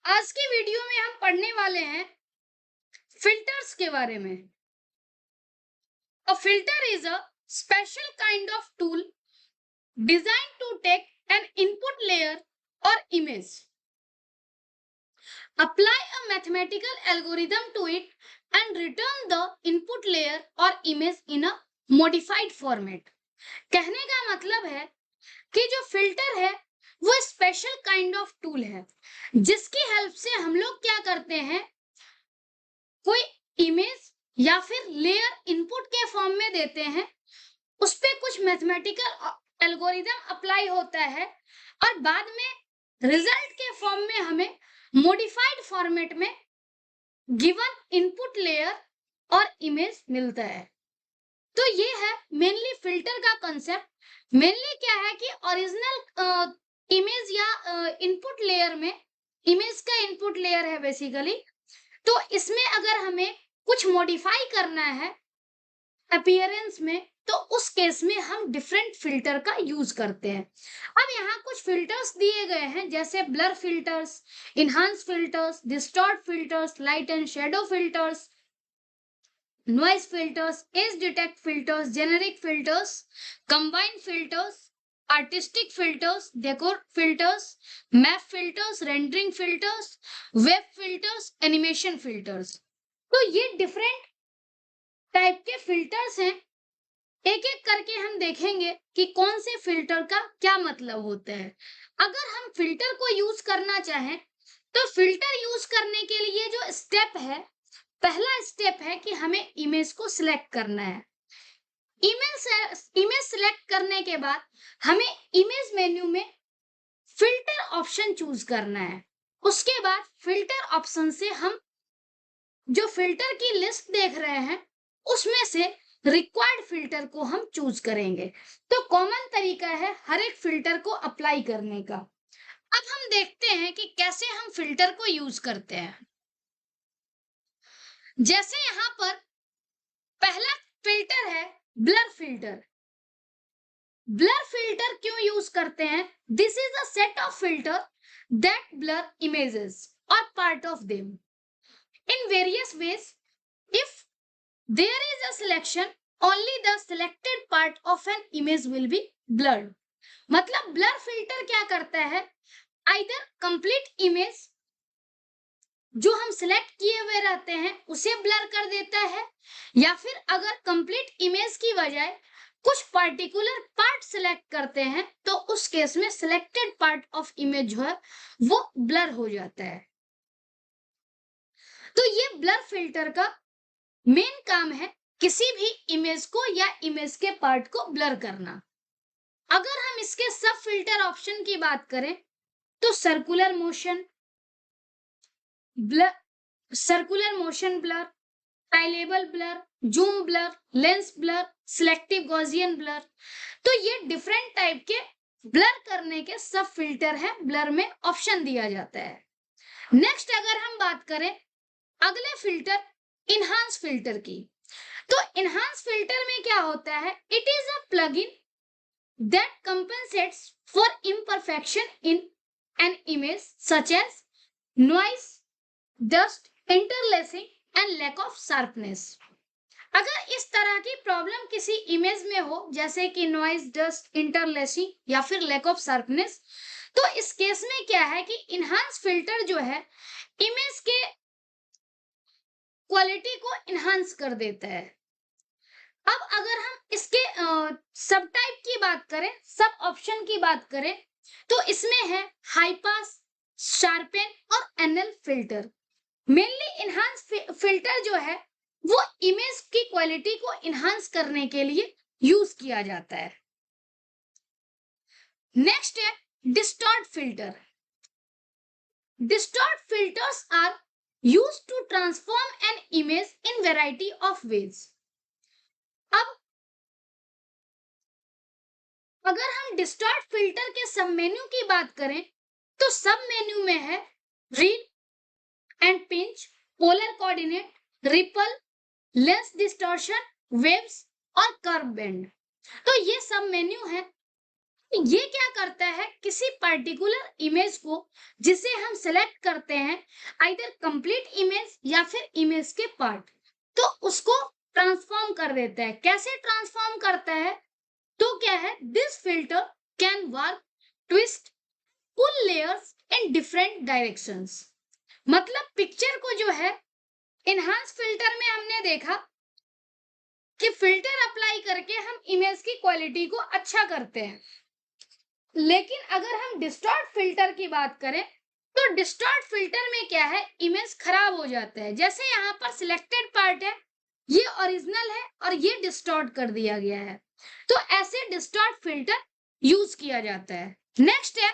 आज के वीडियो में हम पढ़ने वाले हैं फिल्टर्स के बारे में। A filter is a special kind of tool designed to take an input layer or image, apply a mathematical algorithm to it and return the input layer or image in a modified format. कहने का मतलब है कि जो filter है वो special kind of tool है जिसकी हेल्प से हम लोग क्या करते हैं, कोई इमेज या फिर लेयर इनपुट के फॉर्म में देते हैं, उस पे कुछ मैथमेटिकल एल्गोरिदम अप्लाई होता है और बाद में रिजल्ट के फॉर्म में हमें मॉडिफाइड फॉर्मेट में गिवन इनपुट लेयर और इमेज मिलता है। तो ये है मेनली फिल्टर का कंसेप्ट। मेनली क्या है कि ओरिजिनल इमेज या इनपुट लेयर में, इमेज का इनपुट लेयर है बेसिकली, तो इसमें अगर हमें कुछ मॉडिफाई करना है अपीयरेंस में, तो उस केस में हम डिफरेंट फिल्टर का यूज करते हैं। अब यहाँ कुछ फिल्टर्स दिए गए हैं, जैसे blur filters, enhance filters, distort filters, light and shadow filters, noise filters, edge detect filters, generic filters, combined filters, artistic filters, decor filters, map filters, rendering filters, web filters, animation filters. तो ये different type के filters हैं। एक एक करके हम देखेंगे कि कौन से फिल्टर का क्या मतलब होता है। अगर हम फिल्टर को यूज करना चाहें तो फिल्टर यूज करने के लिए जो स्टेप है, पहला स्टेप है कि हमें इमेज को सिलेक्ट करना है। इमेज सिलेक्ट करने के बाद हमें इमेज मेन्यू में फिल्टर ऑप्शन चूज करना है। उसके बाद फिल्टर ऑप्शन से हम जो फिल्टर की लिस्ट देख रहे हैं उसमें से रिक्वायर्ड फिल्टर को हम चूज करेंगे। तो कॉमन तरीका है हर एक फिल्टर को अप्लाई करने का। अब हम देखते हैं कि कैसे हम फिल्टर को यूज करते हैं। जैसे यहाँ पर पहला फिल्टर है ब्लर फिल्टर। ब्लर फिल्टर क्यों यूज करते हैं? This is a set of filter that blur images और part of them in various ways. If there is a selection, only the selected part of an image will be blurred. मतलब blur filter क्या करता है, either complete image जो हम select किए हुए रहते हैं उसे ब्लर कर देता है, या फिर अगर कंप्लीट इमेज की बजाय कुछ पर्टिकुलर पार्ट सिलेक्ट करते हैं तो उस केस में सिलेक्टेड पार्ट ऑफ इमेज जो है वो ब्लर हो जाता है। तो ये ब्लर फिल्टर का मेन काम है किसी भी इमेज को या इमेज के पार्ट को ब्लर करना। अगर हम इसके सब फिल्टर ऑप्शन की बात करें तो circular motion blur, tileable blur, zoom blur, lens blur, selective Gaussian blur, तो ये डिफरेंट टाइप के ब्लर करने के सब फिल्टर है, ब्लर में ऑप्शन दिया जाता है। नेक्स्ट अगर हम बात करें अगले फिल्टर इनहांस फिल्टर की, तो इनहांस फिल्टर में क्या होता है, it is a plugin that compensates for imperfection in an image such as noise, dust, interlacing and lack of sharpness. अगर इस तरह की प्रॉब्लम किसी इमेज में हो, जैसे कि नॉइज, डस्ट, इंटरलेसिंग या फिर लैक ऑफ शार्पनेस, तो इस केस में क्या है कि इनहांस फिल्टर जो है इमेज के क्वालिटी को इनहांस कर देता है। अब अगर हम इसके सब टाइप की बात करें, सब ऑप्शन की बात करें, तो इसमें है हाई पास, शार्पेन और NL filter. Mainly enhance filter जो है वो इमेज की क्वालिटी को इनहांस करने के लिए यूज किया जाता है। नेक्स्ट है distort filter. Distort filters are used to transform an image in variety of ways. अब अगर हम डिस्टॉर्ट फिल्टर के सब मेन्यू की बात करें तो सब मेन्यू में है read and pinch, polar coordinate, ripple, lens distortion, waves और कर्व बेंड। तो ये सब मेन्यू है ये क्या करता है, किसी पर्टिकुलर इमेज को जिसे हम सिलेक्ट करते हैं, आइदर कंप्लीट इमेज या फिर इमेज के पार्ट, तो उसको ट्रांसफॉर्म कर देता है। कैसे ट्रांसफॉर्म करता है, तो क्या है, this filter can work, twist, pull layers in different directions. मतलब पिक्चर को जो है इनहांस फिल्टर में हमने देखा कि फिल्टर अप्लाई करके हम इमेज की क्वालिटी को अच्छा करते हैं, लेकिन अगर हम डिस्टॉर्ट फिल्टर की बात करें तो डिस्टॉर्ट फिल्टर में क्या है, इमेज खराब हो जाता है। जैसे यहाँ पर सिलेक्टेड पार्ट है, ये ओरिजिनल है और ये डिस्टॉर्ट कर दिया गया है, तो ऐसे डिस्टॉर्ट फिल्टर यूज किया जाता है। नेक्स्ट है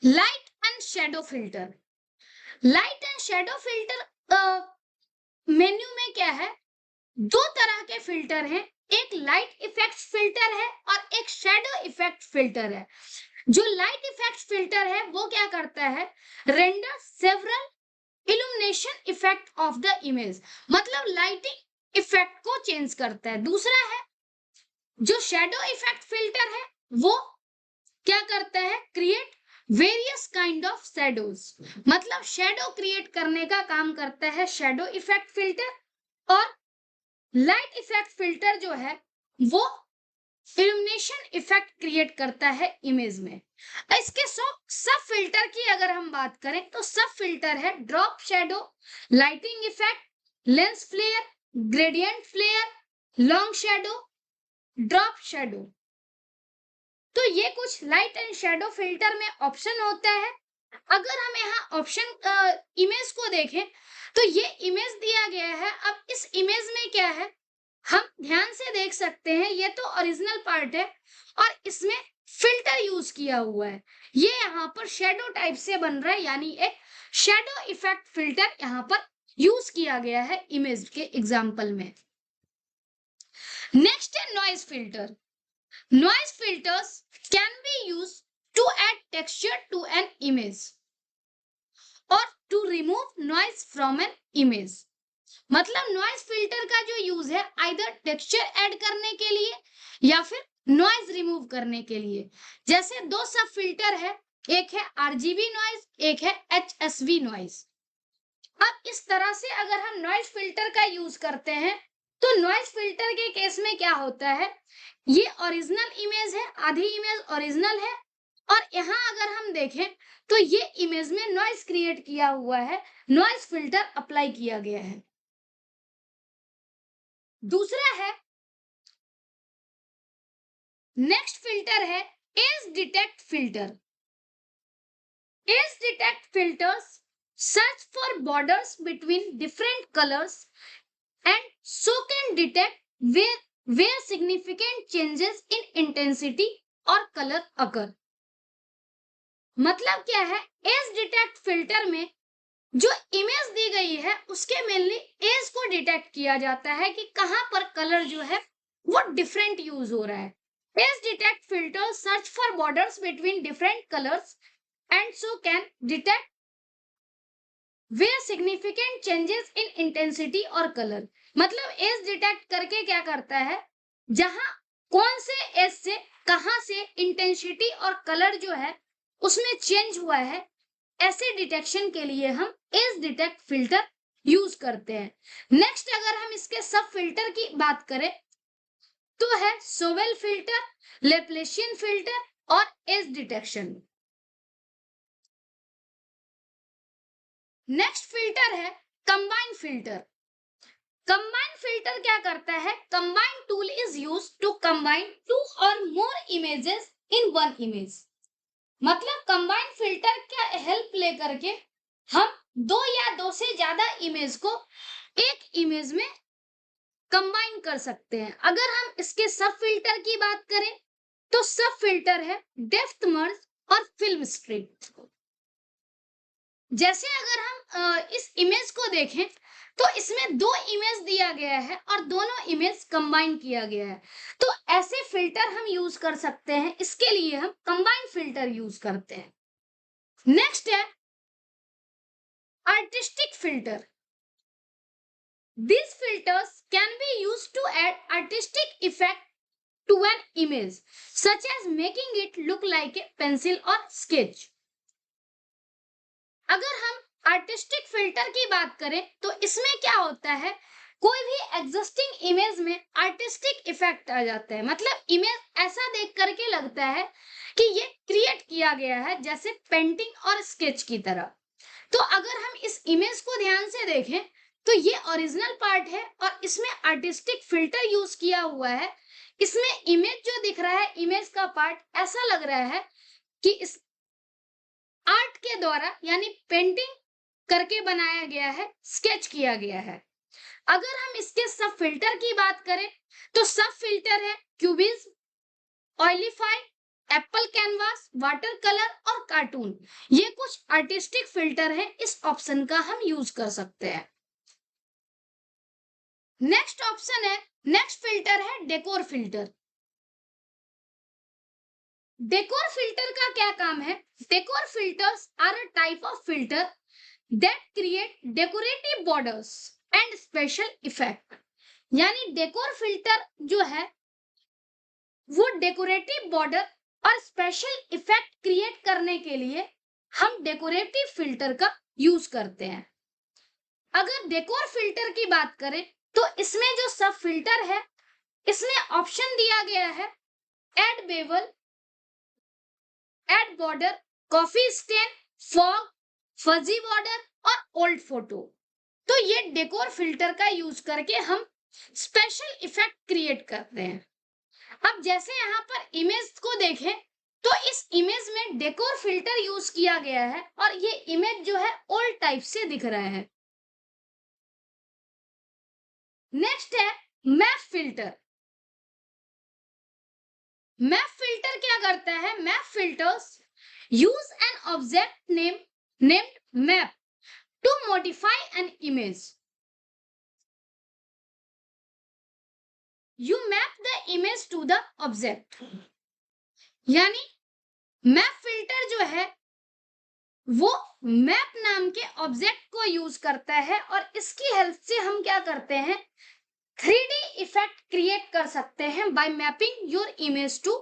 light and shadow filter. Light and shadow filter menu में क्या है, दो तरह के फिल्टर हैं, एक लाइट इफेक्ट फिल्टर है और एक शेडो इफेक्ट फिल्टर है। जो लाइट इफेक्ट फिल्टर है वो क्या करता है, render several illumination effect of the image, मतलब लाइटिंग इफेक्ट को चेंज करता है। दूसरा है जो शेडो इफेक्ट फिल्टर है, वो क्या करता है, create various kind of shadows, मतलब शेडो क्रिएट करने का काम करता है शेडो इफेक्ट फिल्टर। और लाइट इफेक्ट फिल्टर जो है वो इल्यूमिनेशन इफेक्ट क्रिएट करता है इमेज में। इसके सब फिल्टर की अगर हम बात करें तो सब फिल्टर है drop shadow, lighting effect, lens flare, gradient flare, long shadow, drop shadow. तो ये कुछ लाइट एंड शेडो फिल्टर में ऑप्शन होता है। अगर हम यहाँ ऑप्शन इमेज को देखें तो ये इमेज दिया गया है। अब इस इमेज में क्या है, हम ध्यान से देख सकते हैं, ये तो ओरिजिनल पार्ट है और इसमें फिल्टर यूज किया हुआ है। ये यहाँ पर शेडो टाइप से बन रहा है, यानी एक शेडो इफेक्ट फिल्टर यहाँ पर यूज किया गया है इमेज के एग्जाम्पल में। नेक्स्ट है noise filter. Noise filters can be used to add texture to an image or to remove noise from an image। मतलब नॉइज फिल्टर का जो यूज है आइदर टेक्सचर ऐड करने के लिए या फिर नॉइज रिमूव करने के लिए। जैसे दो सब फिल्टर है, एक है आरजीबी नॉइज, एक है एचएसवी नॉइज। अब इस तरह से अगर हम नॉइज फिल्टर का यूज करते हैं तो नॉइज फिल्टर के केस में क्या होता है, ये ओरिजिनल इमेज है, आधी इमेज ओरिजिनल है और यहाँ अगर हम देखें तो ये इमेज में नॉइज क्रिएट किया हुआ है, नॉइज फिल्टर अप्लाई किया गया है। दूसरा है नेक्स्ट फिल्टर है edge detect filter. Edge detect filters search for borders between different colours and so can detect where significant changes in intensity or color occur। मतलब क्या है, एज डिटेक्ट फिल्टर में जो इमेज दी गई है उसके मेनली एज को डिटेक्ट किया जाता है कि कहां पर कलर जो है वो डिफरेंट यूज हो रहा है। Edge detect filter search for borders between different colours and so can detect where significant changes in intensity और कलर। मतलब एज डिटेक्ट करके क्या करता है, जहां कौन से एज से कहां से इंटेंसिटी और कलर जो है उसमें चेंज हुआ है, ऐसे डिटेक्शन के लिए हम एज डिटेक्ट फिल्टर यूज करते हैं। नेक्स्ट अगर हम इसके सब फिल्टर की बात करें तो है सोवेल फिल्टर, लेप्लेशियन फिल्टर और एज डिटेक्शन। नेक्स्ट फिल्टर है कंबाइन फिल्टर। कंबाइन फिल्टर क्या करता है, combine tool is use to combine two or more images in one image. मतलब कंबाइन फिल्टर का हेल्प लेकर के हम दो या दो से ज्यादा इमेज को एक इमेज में कंबाइन कर सकते हैं। अगर हम इसके सब फिल्टर की बात करें तो सब फिल्टर है डेप्थ मर्ज और फिल्म स्ट्रिप। जैसे अगर हम इस इमेज को देखें तो इसमें दो इमेज दिया गया है और दोनों इमेज कंबाइन किया गया है, तो ऐसे फिल्टर हम यूज कर सकते हैं। इसके लिए हम कंबाइन फिल्टर यूज करते हैं। नेक्स्ट है artistic filter. These filters can be used to add artistic effect to an image, such as making it look like a pencil or sketch. अगर हम आर्टिस्टिक फिल्टर की बात करें तो इसमें क्या होता है, कोई भी एग्जिस्टिंग इमेज में आर्टिस्टिक इफेक्ट आ जाता है, मतलब इमेज ऐसा देख करके लगता है कि ये क्रिएट किया गया है जैसे पेंटिंग और स्केच की तरह। तो अगर हम इस इमेज को ध्यान से देखें तो ये ओरिजिनल पार्ट है और इसमें आर्टिस्टिक फिल्टर यूज किया हुआ है। इसमें इमेज जो दिख रहा है, इमेज का पार्ट ऐसा लग रहा है कि इस आर्ट के द्वारा यानी पेंटिंग करके बनाया गया है, स्केच किया गया है। अगर हम इसके सब फिल्टर की बात करें तो सब फिल्टर है क्यूबिज, ऑयलीफाई, एप्पल कैनवास, वाटर कलर और कार्टून। ये कुछ आर्टिस्टिक फिल्टर है, इस ऑप्शन का हम यूज कर सकते हैं। नेक्स्ट ऑप्शन है, नेक्स्ट फिल्टर है डेकोर फिल्टर। डेकोर फिल्टर का क्या काम है? Decor filters are a type of filter that create decorative borders and special effect. यानी डेकोर फिल्टर जो है वो डेकोरेटिव बॉर्डर और स्पेशल इफेक्ट क्रिएट करने के लिए हम डेकोरेटिव फिल्टर का यूज करते हैं। अगर डेकोर फिल्टर की बात करें तो इसमें जो सब फिल्टर है, इसमें ऑप्शन दिया गया है add bevel, add border, coffee stain, fog, fuzzy border और ओल्ड फोटो। तो ये डेकोर फिल्टर का यूज करके हम स्पेशल इफेक्ट क्रिएट करते हैं। अब जैसे यहाँ पर इमेज को देखें तो इस इमेज में डेकोर फिल्टर यूज किया गया है और ये इमेज जो है ओल्ड टाइप से दिख रहा है। नेक्स्ट है मैप फिल्टर। मैप फिल्टर क्या करता है? Map filters use an object named map to modify an image. You map the image to the object. यानी मैप फिल्टर जो है वो मैप नाम के ऑब्जेक्ट को यूज करता है और इसकी हेल्प से हम क्या करते हैं, 3D इफेक्ट क्रिएट कर सकते हैं by mapping your image to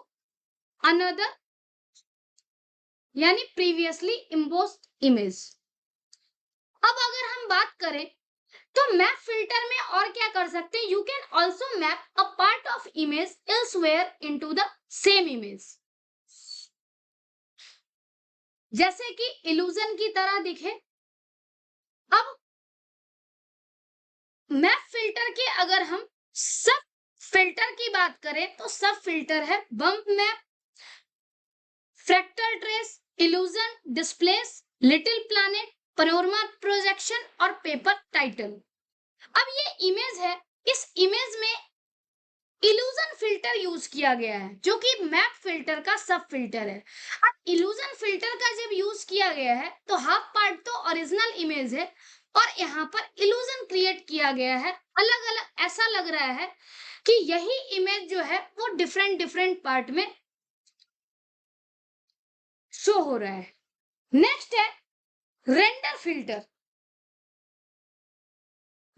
another यानी प्रीवियसली इम्पोज्ड इमेज। अब अगर हम बात करें तो मैप फिल्टर में और क्या कर सकते हैं, you can also map a part of image elsewhere into the same image, जैसे कि इल्यूजन की तरह दिखे। अब मैप फिल्टर के अगर हम सब फिल्टर की बात करें तो सब फिल्टर है bump map, fractal trace, illusion, displace, little planet, panorama projection और पेपर टाइटल। अब ये इमेज है, इस इमेज में इल्यूजन फिल्टर यूज किया गया है जो कि मैप फिल्टर का सब फिल्टर है। अब इल्यूजन फिल्टर का जब यूज किया गया है तो हाफ पार्ट तो ओरिजिनल इमेज है और यहाँ पर इल्यूजन क्रिएट किया गया है, अलग अलग ऐसा लग रहा है कि यही इमेज जो है वो डिफरेंट डिफरेंट पार्ट में शो हो रहा है। नेक्स्ट है रेंडर फिल्टर।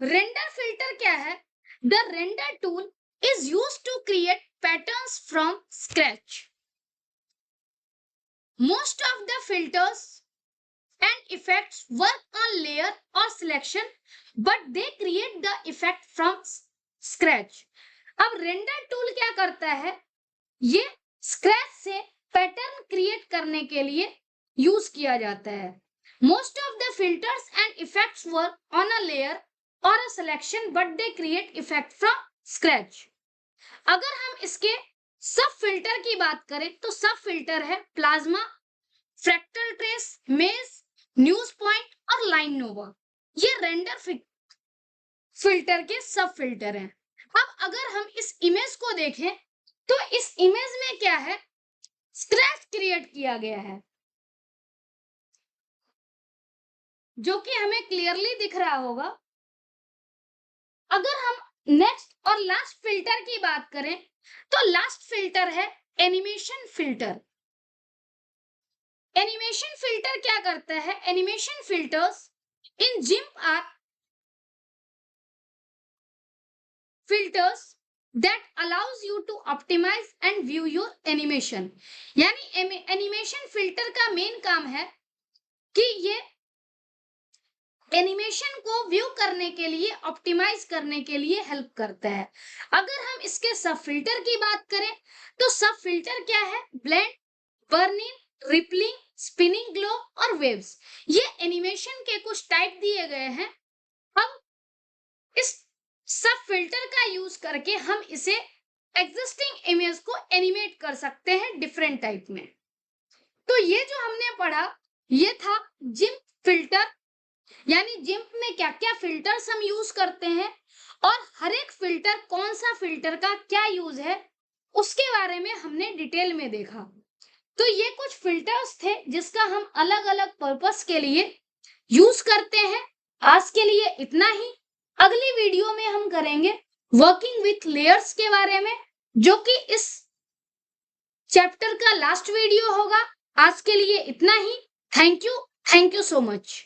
रेंडर फिल्टर क्या है? The render tool is used to create patterns from scratch. Most of the filters and effects work on layer or selection, but they create the effect from scratch. अब render tool क्या करता है? ये scratch से pattern create करने के लिए use किया जाता है। Most of the filters and effects work on a layer or a selection, but they create effect from scratch. अगर हम इसके सब फिल्टर की बात करें तो सब फिल्टर है प्लाज्मा, फ्रैक्टल ट्रेस, मेज, न्यूज पॉइंट और लाइन नोवा। ये रेंडर फिल्टर के सब फिल्टर हैं। अब अगर हम इस इमेज को देखें तो इस इमेज में क्या है, स्क्रैच क्रिएट किया गया है जो कि हमें क्लियरली दिख रहा होगा। अगर हम नेक्स्ट और लास्ट फिल्टर की बात करें तो लास्ट फिल्टर है एनिमेशन फिल्टर। एनिमेशन फिल्टर क्या करता है? Animation filters in GIMP are filters that allows you to optimize and view your animation। यानी एनिमेशन फिल्टर का मेन काम है कि ये एनिमेशन को व्यू करने के लिए, ऑप्टिमाइज करने के लिए हेल्प करता है। अगर हम इसके सब फिल्टर की बात करें तो सब फिल्टर क्या है? Blend, burning, rippling, spinning glow और वेव्स। ये एनिमेशन के कुछ टाइप दिए गए हैं। अब इस सब फिल्टर का यूज करके हम इसे एग्जिस्टिंग इमेज को एनिमेट कर सकते हैं डिफरेंट टाइप में। तो ये जो हमने पढ़ा ये था जिम्प फिल्टर, यानी जिम्प में क्या क्या फिल्टर्स हम यूज करते हैं और हर एक फिल्टर, कौन सा फिल्टर का क्या यूज है, उसके बारे में हमने डिटेल में देखा। तो ये कुछ फिल्टर्स थे जिसका हम अलग अलग पर्पस के लिए यूज करते हैं। आज के लिए इतना ही। अगली वीडियो में हम करेंगे वर्किंग विथ लेयर्स के बारे में, जो कि इस चैप्टर का लास्ट वीडियो होगा। आज के लिए इतना ही। Thank you so much.